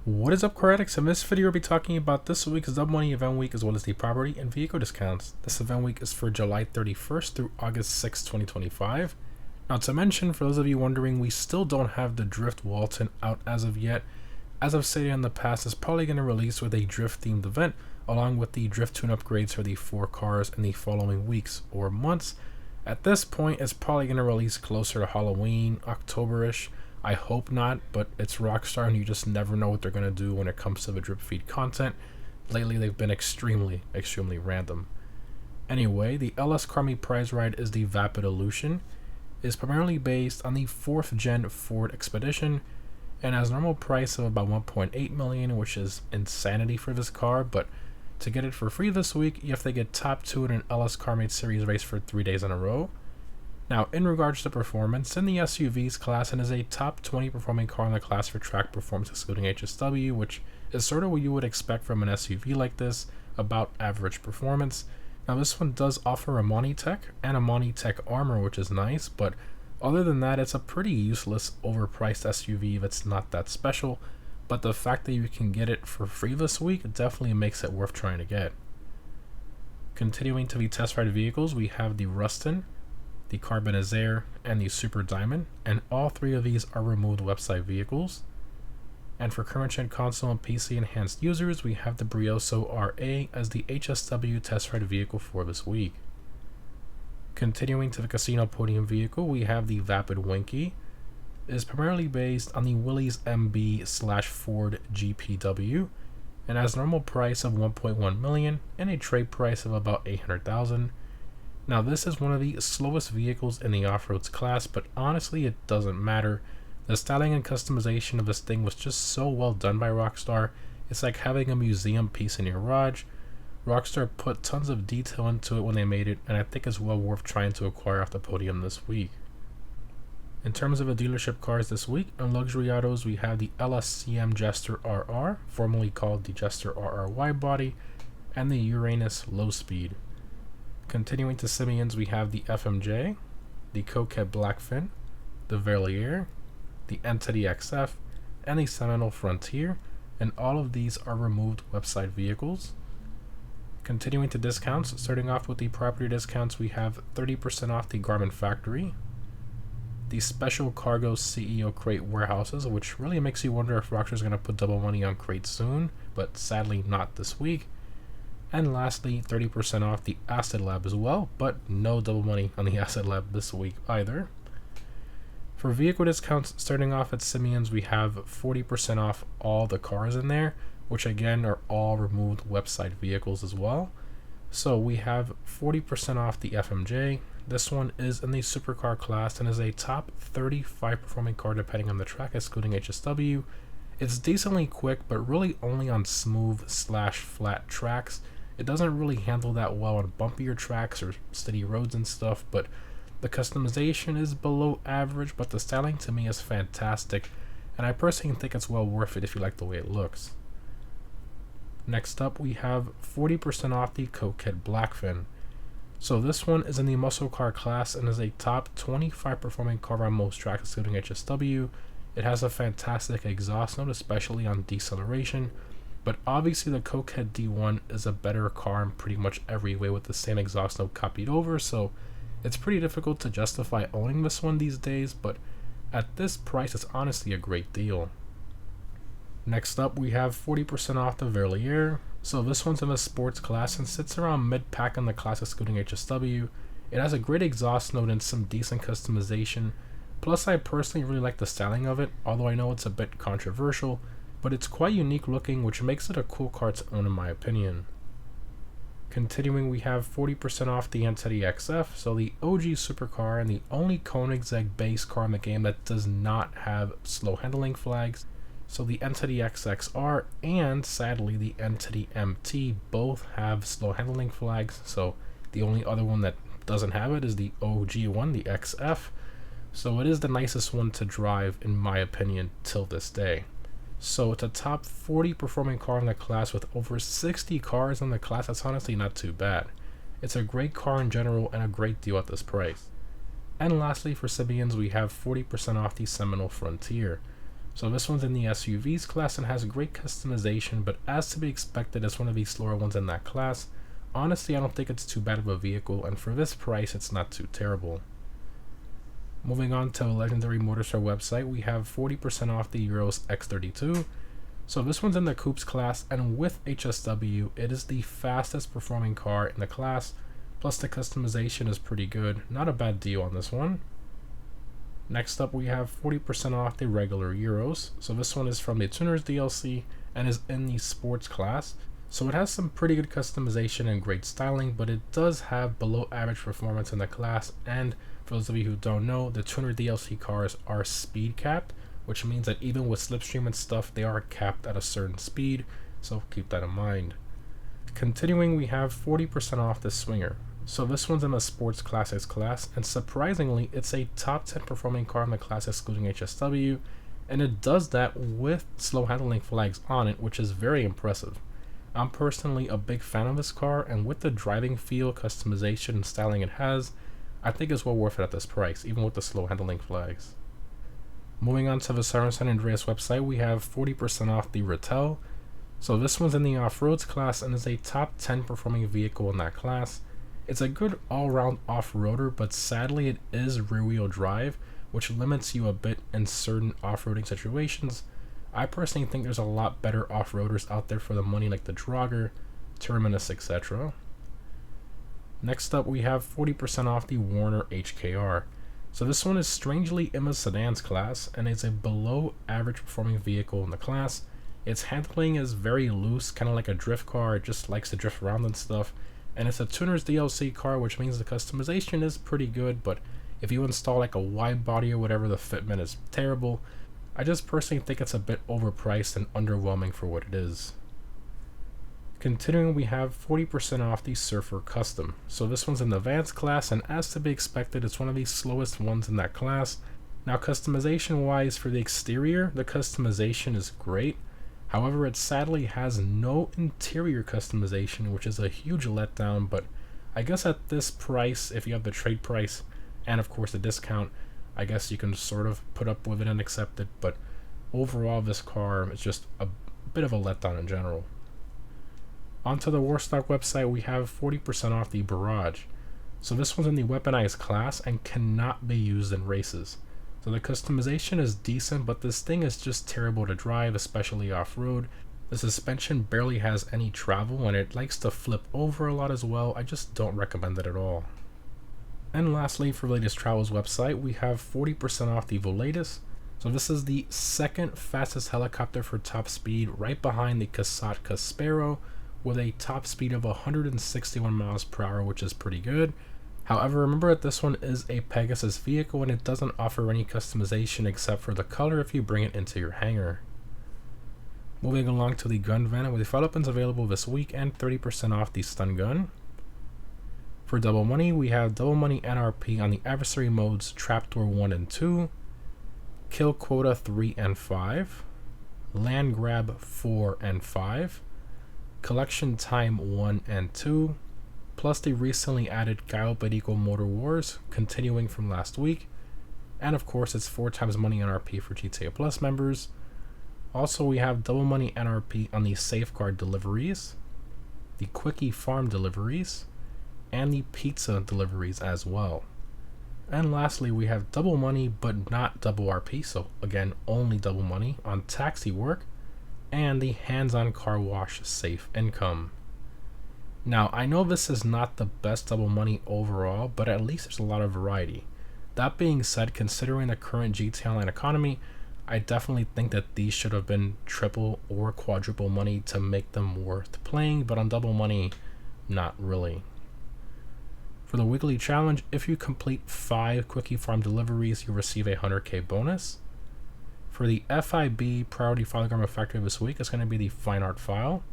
What is up, car addicts? In this video, we'll be talking about this week's Double Money Event Week as well as the property and vehicle discounts. This event week is for July 31st through August 6th, 2025. Now, to mention, for those of you wondering, we still don't have the Drift Walton out as of yet. As I've stated in the past, it's probably going to release with a Drift themed event along with the Drift tune upgrades for the 4 cars in the following weeks or months. At this point, it's probably going to release closer to Halloween, October-ish. I hope not, but it's Rockstar and you just never know what they're going to do when it comes to the drip feed content. Lately, they've been extremely random. Anyway, the LS Carmi prize ride is the Vapid Illusion. It is primarily based on the 4th gen Ford Expedition and has a normal price of about $1.8 million, which is insanity for this car, but to get it for free this week, you have to get top 2 in an LS Carmade series race for 3 days in a row. Now, in regards to performance, in the SUVs class, it is a top 20 performing car in the class for track performance excluding HSW, which is sort of what you would expect from an SUV like this, about average performance. Now, this one does offer a Monitech and a Monitech armor, which is nice, but other than that, it's a pretty useless, overpriced SUV that's not that special, but the fact that you can get it for free this week definitely makes it worth trying to get. Continuing to the test ride vehicles, we have the Rustin, the Carbonizaire, and the Super Diamond, and all 3 of these are removed website vehicles. And for current gen console and PC enhanced users, we have the Brioso RA as the HSW test ride vehicle for this week. Continuing to the casino podium vehicle, we have the Vapid Winky. It is primarily based on the Willys MB/Ford GPW and has a normal price of $1.1 million and a trade price of about $800,000. Now, this is one of the slowest vehicles in the off-roads class, but honestly, it doesn't matter. The styling and customization of this thing was just so well done by Rockstar. It's like having a museum piece in your garage. Rockstar put tons of detail into it when they made it, and I think it's well worth trying to acquire off the podium this week. In terms of the dealership cars this week, in luxury autos, we have the LSCM Jester RR, formerly called the Jester RR Wide Body, and the Uranus Low Speed. Continuing to Simeons, we have the FMJ, the Coquette Blackfin, the Verlier, the Entity XF, and the Seminole Frontier, and all of these are removed website vehicles. Continuing to discounts, starting off with the property discounts, we have 30% off the Garmin Factory, the Special Cargo CEO Crate warehouses, which really makes you wonder if Rockstar is going to put double money on crates soon, but sadly not this week. And lastly, 30% off the Acid Lab as well, but no double money on the Acid Lab this week either. For vehicle discounts, starting off at Simeons, we have 40% off all the cars in there, which again are all removed website vehicles as well. So we have 40% off the FMJ. This one is in the supercar class and is a top 35 performing car depending on the track, excluding HSW. It's decently quick, but really only on smooth/flat tracks. It doesn't really handle that well on bumpier tracks or steady roads and stuff, but the customization is below average, but the styling to me is fantastic, and I personally think it's well worth it if you like the way it looks. Next up, we have 40% off the Coquette Blackfin. So this one is in the muscle car class and is a top 25 performing car on most tracks, excluding HSW. It has a fantastic exhaust note, especially on deceleration, but obviously the Coquette D1 is a better car in pretty much every way with the same exhaust note copied over, so it's pretty difficult to justify owning this one these days, but at this price it's honestly a great deal. Next up, we have 40% off the Verlier. So this one's in the sports class and sits around mid-pack in the class excluding HSW. It has a great exhaust note and some decent customization. Plus, I personally really like the styling of it, although I know it's a bit controversial, but it's quite unique looking, which makes it a cool car to own in my opinion. Continuing, we have 40% off the Entity XF, so the OG supercar and the only Koenigsegg base car in the game that does not have slow handling flags. So the Entity XXR and sadly the Entity MT both have slow handling flags, so the only other one that doesn't have it is the OG one, the XF. So it is the nicest one to drive in my opinion till this day. So it's a top 40 performing car in the class with over 60 cars in the class. That's honestly not too bad. It's a great car in general and a great deal at this price. And lastly, for Simeons, we have 40% off the Seminole Frontier. So this one's in the SUVs class and has great customization, but as to be expected, it's one of the slower ones in that class. Honestly, I don't think it's too bad of a vehicle, and for this price, it's not too terrible. Moving on to a Legendary Motorstar website, we have 40% off the Euros X32. So this one's in the Coupes class, and with HSW, it is the fastest performing car in the class, plus the customization is pretty good. Not a bad deal on this one. Next up, we have 40% off the regular Euros. So this one is from the Tuners DLC and is in the sports class. So it has some pretty good customization and great styling, but it does have below average performance in the class. And for those of you who don't know, the Tuner DLC cars are speed capped, which means that even with slipstream and stuff, they are capped at a certain speed. So keep that in mind. Continuing, we have 40% off the Swinger. So this one's in the Sports Classics class, and surprisingly, it's a top 10 performing car in the class excluding HSW, and it does that with slow handling flags on it, which is very impressive. I'm personally a big fan of this car, and with the driving feel, customization, and styling it has, I think it's well worth it at this price, even with the slow handling flags. Moving on to the Siren San Andreas website, we have 40% off the Ratel. So this one's in the off-roads class and is a top 10 performing vehicle in that class. It's a good all-round off-roader, but sadly it is rear-wheel drive, which limits you a bit in certain off-roading situations. I personally think there's a lot better off-roaders out there for the money, like the Draugr, Terminus, etc. Next up, we have 40% off the Warner HKR. So this one is strangely in the sedans class, and it's a below average performing vehicle in the class. Its handling is very loose, kind of like a drift car. It just likes to drift around and stuff. And it's a Tuners DLC car, which means the customization is pretty good, but if you install like a wide body or whatever, the fitment is terrible. I just personally think it's a bit overpriced and underwhelming for what it is. Continuing, we have 40% off the Surfer Custom. So this one's in the Vance class, and as to be expected, it's one of the slowest ones in that class. Now, customization wise for the exterior, the customization is great. However, it sadly has no interior customization, which is a huge letdown, but I guess at this price, if you have the trade price and of course the discount, I guess you can sort of put up with it and accept it, but overall this car is just a bit of a letdown in general. Onto the Warstock website, we have 40% off the Barrage. So this one's in the weaponized class and cannot be used in races. So the customization is decent, but this thing is just terrible to drive, especially off-road. The suspension barely has any travel, and it likes to flip over a lot as well. I just don't recommend it at all. And lastly, for Latest Travels website, we have 40% off the Volatus. So this is the second fastest helicopter for top speed, right behind the Kasatka Sparrow, with a top speed of 161 miles per hour, which is pretty good. However, remember that this one is a Pegasus vehicle and it doesn't offer any customization except for the color if you bring it into your hangar. Moving along to the gun van, with the file opens available this week and 30% off the stun gun. For double money, we have double money NRP on the adversary modes Trapdoor 1 and 2, Kill Quota 3 and 5, Land Grab 4 and 5, Collection Time 1 and 2, plus the recently added Guile but Equal Motor Wars, continuing from last week, and of course it's 4 times money NRP for GTA Plus members. Also, we have double money NRP on the Safeguard deliveries, the Quickie Farm deliveries, and the pizza deliveries as well. And lastly, we have double money but not double RP, so again only double money on taxi work, and the hands-on car wash safe income. Now, I know this is not the best double money overall, but at least there's a lot of variety. That being said, considering the current GTA Online economy, I definitely think that these should have been triple or quadruple money to make them worth playing, but on double money, not really. For the weekly challenge, if you complete 5 Quickie Farm deliveries, you'll receive a 100k bonus. For the FIB Priority File Garment Factory this week, it's going to be the Fine Art file.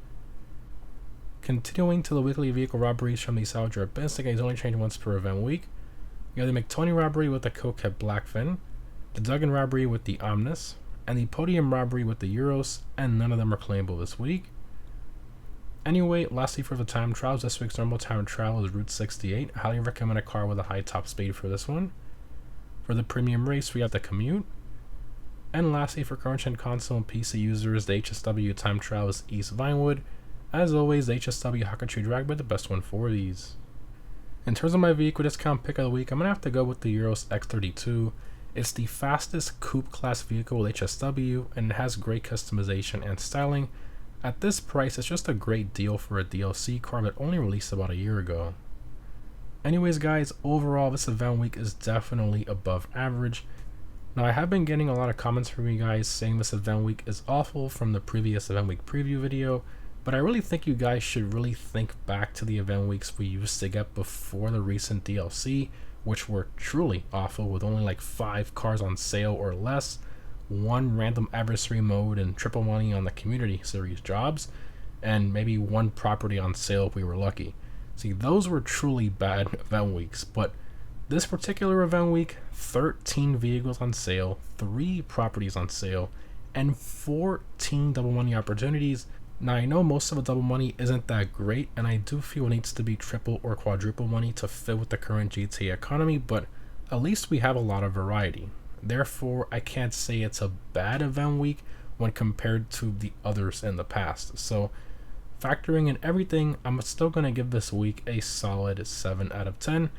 Continuing to the weekly vehicle robberies from the Salvager Abyss, again, only change once per event week. You have the McTony robbery with the Coquette Blackfin, the Duggan robbery with the Omnis, and the Podium robbery with the Euros, and none of them are claimable this week. Anyway, lastly for the time trials, this week's normal time trial is Route 68. I highly recommend a car with a high top speed for this one. For the premium race, we have the Commute. And lastly, for current gen console and PC users, the HSW Time Trials East Vinewood. As always, the HSW Hakatree Dragbit, the best one for these. In terms of my vehicle discount pick of the week, I'm going to have to go with the Euros X32. It's the fastest coupe class vehicle with HSW, and it has great customization and styling. At this price, it's just a great deal for a DLC car that only released about a year ago. Anyways guys, overall this event week is definitely above average. Now I have been getting a lot of comments from you guys saying this event week is awful from the previous event week preview video, but I really think you guys should really think back to the event weeks we used to get before the recent DLC, which were truly awful with only like 5 cars on sale or less, 1 random adversary mode and triple money on the community series jobs, and maybe 1 property on sale if we were lucky. See, those were truly bad event weeks, but this particular event week, 13 vehicles on sale, 3 properties on sale, and 14 double money opportunities. Now I know most of the double money isn't that great, and I do feel it needs to be triple or quadruple money to fit with the current GTA economy, but at least we have a lot of variety. Therefore, I can't say it's a bad event week when compared to the others in the past. So factoring in everything, I'm still going to give this week a solid 7 out of 10.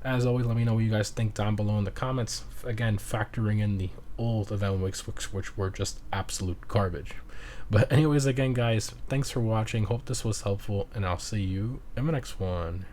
As always, let me know what you guys think down below in the comments. Again, factoring in the old event weeks, which were just absolute garbage. But anyways, again guys, thanks for watching. Hope this was helpful, and I'll see you in the next one.